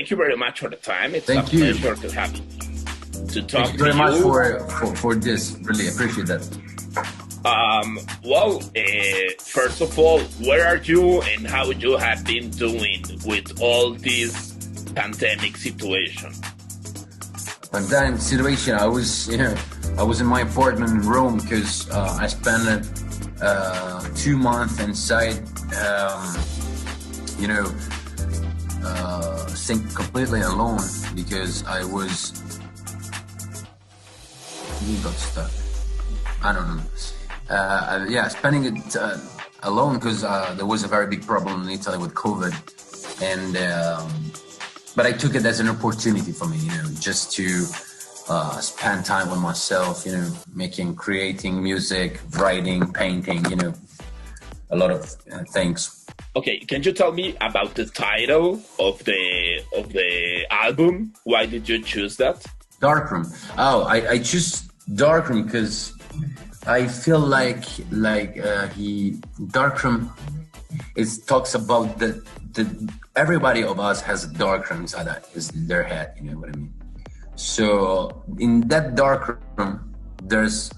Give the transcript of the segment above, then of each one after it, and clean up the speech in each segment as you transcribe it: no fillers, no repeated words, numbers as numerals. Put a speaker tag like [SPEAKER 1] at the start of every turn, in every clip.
[SPEAKER 1] thank you very much for the time. It's
[SPEAKER 2] Thank you.
[SPEAKER 1] pleasure to have to talk
[SPEAKER 2] Thank you very
[SPEAKER 1] to
[SPEAKER 2] much
[SPEAKER 1] you.
[SPEAKER 2] for this. Really appreciate that.
[SPEAKER 1] Well, first of all, where are you and how you have been doing with all this pandemic situation?
[SPEAKER 2] Pandemic situation. I was in my apartment in Rome because I spent 2 months inside. Sing completely alone because I was. You got stuck. I don't know. Spending it alone because there was a very big problem in Italy with COVID, and but I took it as an opportunity for me, just to spend time with myself, creating music, writing, painting, a lot of things.
[SPEAKER 1] Okay, can you tell me about the title of the album? Why did you choose that?
[SPEAKER 2] Darkroom. Oh, I choose Darkroom because I feel like Darkroom. It talks about the everybody of us has a darkroom inside their head. You know what I mean? So in that darkroom, there's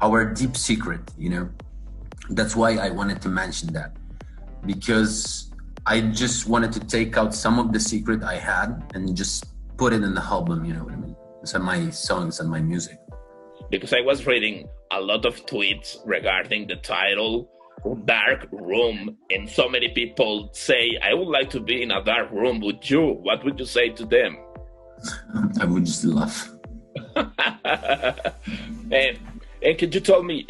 [SPEAKER 2] our deep secret. That's why I wanted to mention that. Because I just wanted to take out some of the secret I had and just put it in the album, you know what I mean? Inside my songs and my music.
[SPEAKER 1] Because I was reading a lot of tweets regarding the title Dark Room, and so many people say, I would like to be in a dark room with you. What would you say to them?
[SPEAKER 2] I would just laugh.
[SPEAKER 1] And can you tell me,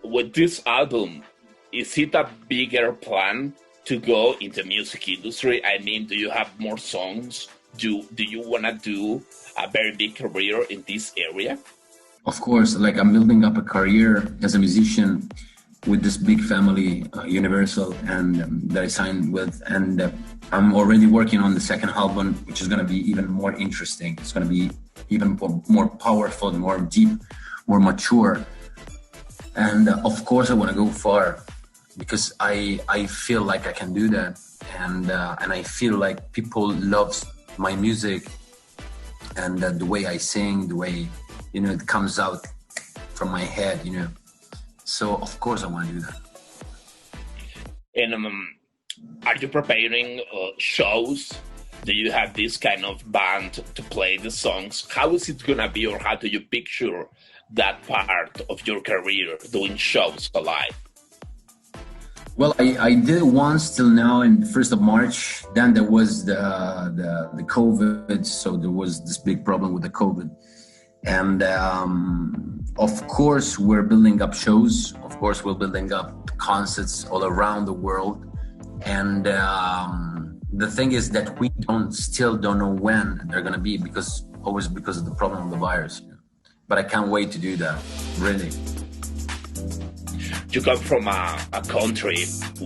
[SPEAKER 1] with this album, is it a bigger plan to go in the music industry? I mean, do you have more songs? Do you want to do a very big career in this area?
[SPEAKER 2] Of course, like I'm building up a career as a musician with this big family, Universal, and that I signed with. And I'm already working on the second album, which is going to be even more interesting. It's going to be even more powerful, more deep, more mature. And of course, I want to go far. Because I feel like I can do that, and I feel like people love my music, and the way I sing, the way it comes out from my head, So of course I want to do that.
[SPEAKER 1] And are you preparing shows? Do you have this kind of band to play the songs? How is it gonna be, or how do you picture that part of your career doing shows live?
[SPEAKER 2] Well, I did it once till now in the 1st of March. Then there was the COVID, so there was this big problem with the COVID. And of course, we're building up shows. Of course, we're building up concerts all around the world. And the thing is that we still don't know when they're gonna be because of the problem of the virus. But I can't wait to do that, really.
[SPEAKER 1] You come from a country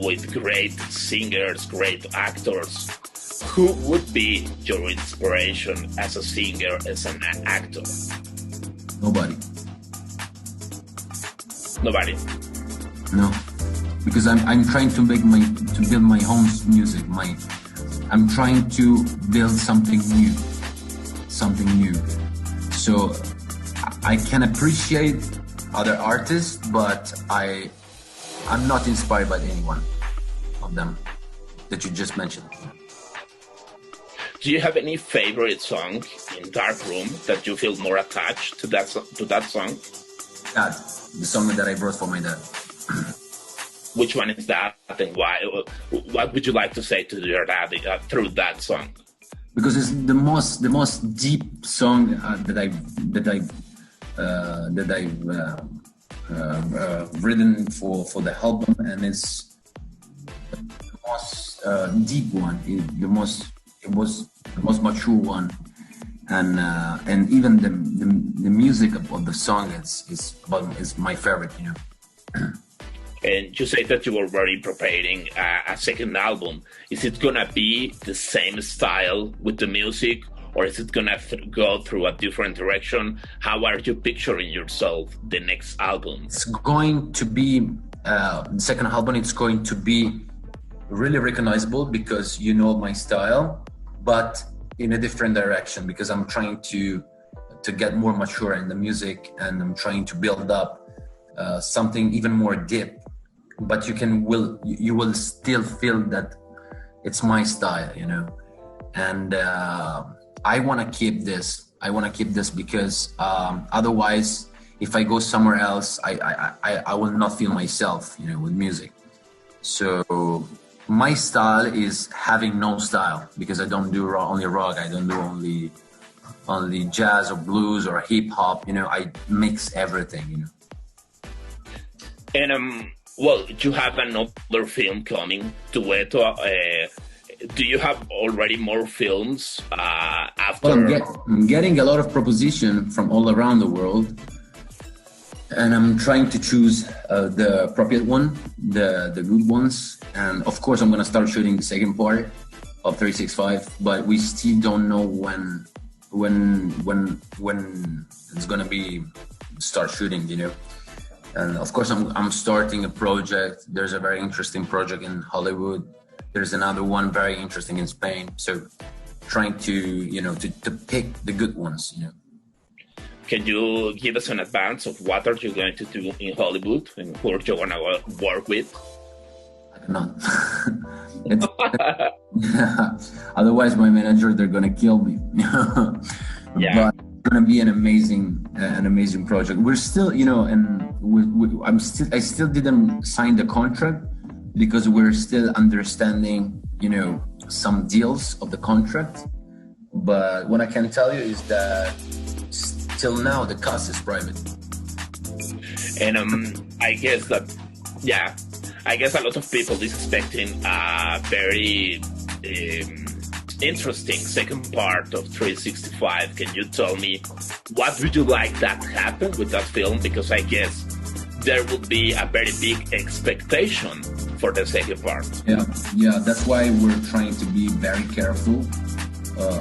[SPEAKER 1] with great singers, great actors. Who would be your inspiration as a singer, as an actor?
[SPEAKER 2] Nobody.
[SPEAKER 1] Nobody?
[SPEAKER 2] No, because I'm trying to build my own music. I'm trying to build something new. So I can appreciate other artists, but I'm not inspired by any one of them that you just mentioned.
[SPEAKER 1] Do you have any favorite song in Dark Room that you feel more attached to that song?
[SPEAKER 2] Dad, the song that I wrote for my dad.
[SPEAKER 1] Which one is that, and why? What would you like to say to your dad through that song?
[SPEAKER 2] Because it's the most deep song that I've written for the album, and it's the most deep one, it was the most mature one, and even the music of the song is my favorite,
[SPEAKER 1] And you say that you were already preparing a second album. Is it gonna be the same style with the music, or is it gonna go through a different direction? How are you picturing yourself the next album?
[SPEAKER 2] It's going to be the second album. It's going to be really recognizable because you know my style, but in a different direction, because I'm trying to get more mature in the music, and I'm trying to build up something even more deep. But you will still feel that it's my style, you know. And I want to keep this. Because otherwise, if I go somewhere else, I will not feel myself, you know, with music. So my style is having no style, because I don't do only rock. I don't do only jazz or blues or hip hop. You know, I mix everything. You know.
[SPEAKER 1] And well, you have another film coming, Dueto. Do you have already more films after?
[SPEAKER 2] Well, I'm getting a lot of proposition from all around the world, and I'm trying to choose the appropriate one, the good ones. And of course, I'm gonna start shooting the second part of 365, but we still don't know when it's gonna be start shooting, you know. And of course, I'm starting a project. There's a very interesting project in Hollywood. There's another one very interesting in Spain. So trying to, you know, to pick the good ones, you know.
[SPEAKER 1] Can you give us an advance of what are you going to do in Hollywood and who are you going to work with?
[SPEAKER 2] I cannot. Otherwise, my manager, they're going to kill me.
[SPEAKER 1] Yeah.
[SPEAKER 2] But it's going to be an amazing project. We're still, you know, and I still didn't sign the contract, because we're still understanding, you know, some deals of the contract. But what I can tell you is that till now the cast is private.
[SPEAKER 1] And I guess that, yeah, I guess a lot of people is expecting a very interesting second part of 365. Can you tell me what would you like that happen with that film? Because I guess there would be a very big expectation for the second part.
[SPEAKER 2] Yeah, that's why we're trying to be very careful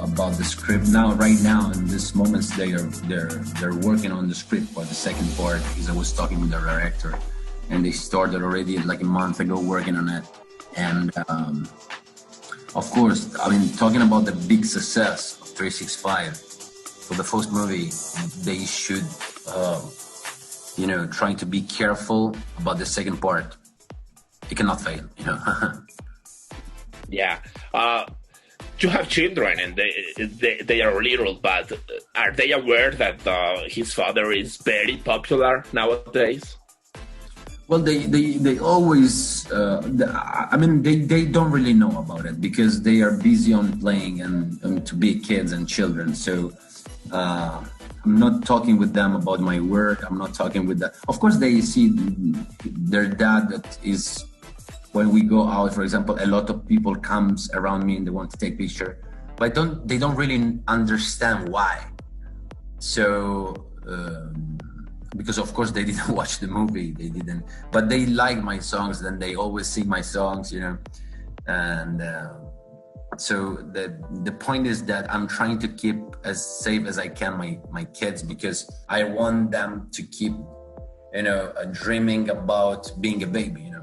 [SPEAKER 2] about the script. Right now, in this moments, they're working on the script for the second part, because I was talking with the director, and they started already like a month ago working on it. And of course, I mean, talking about the big success of 365 for the first movie, they should, you know, trying to be careful about the second part. It cannot fail, you know.
[SPEAKER 1] Yeah. You have children, and they are little, but are they aware that his father is very popular nowadays?
[SPEAKER 2] Well, they always, I mean, they don't really know about it, because they are busy on playing and to be kids and children. So I'm not talking with them about my work. I'm not talking with them. Of course, they see their dad that is, when we go out, for example, a lot of people comes around me and they want to take picture, but they don't really understand why. So, because of course they didn't watch the movie, but they like my songs, then they always sing my songs, you know. And so the point is that I'm trying to keep as safe as I can my kids, because I want them to keep, you know, dreaming about being a baby, you know.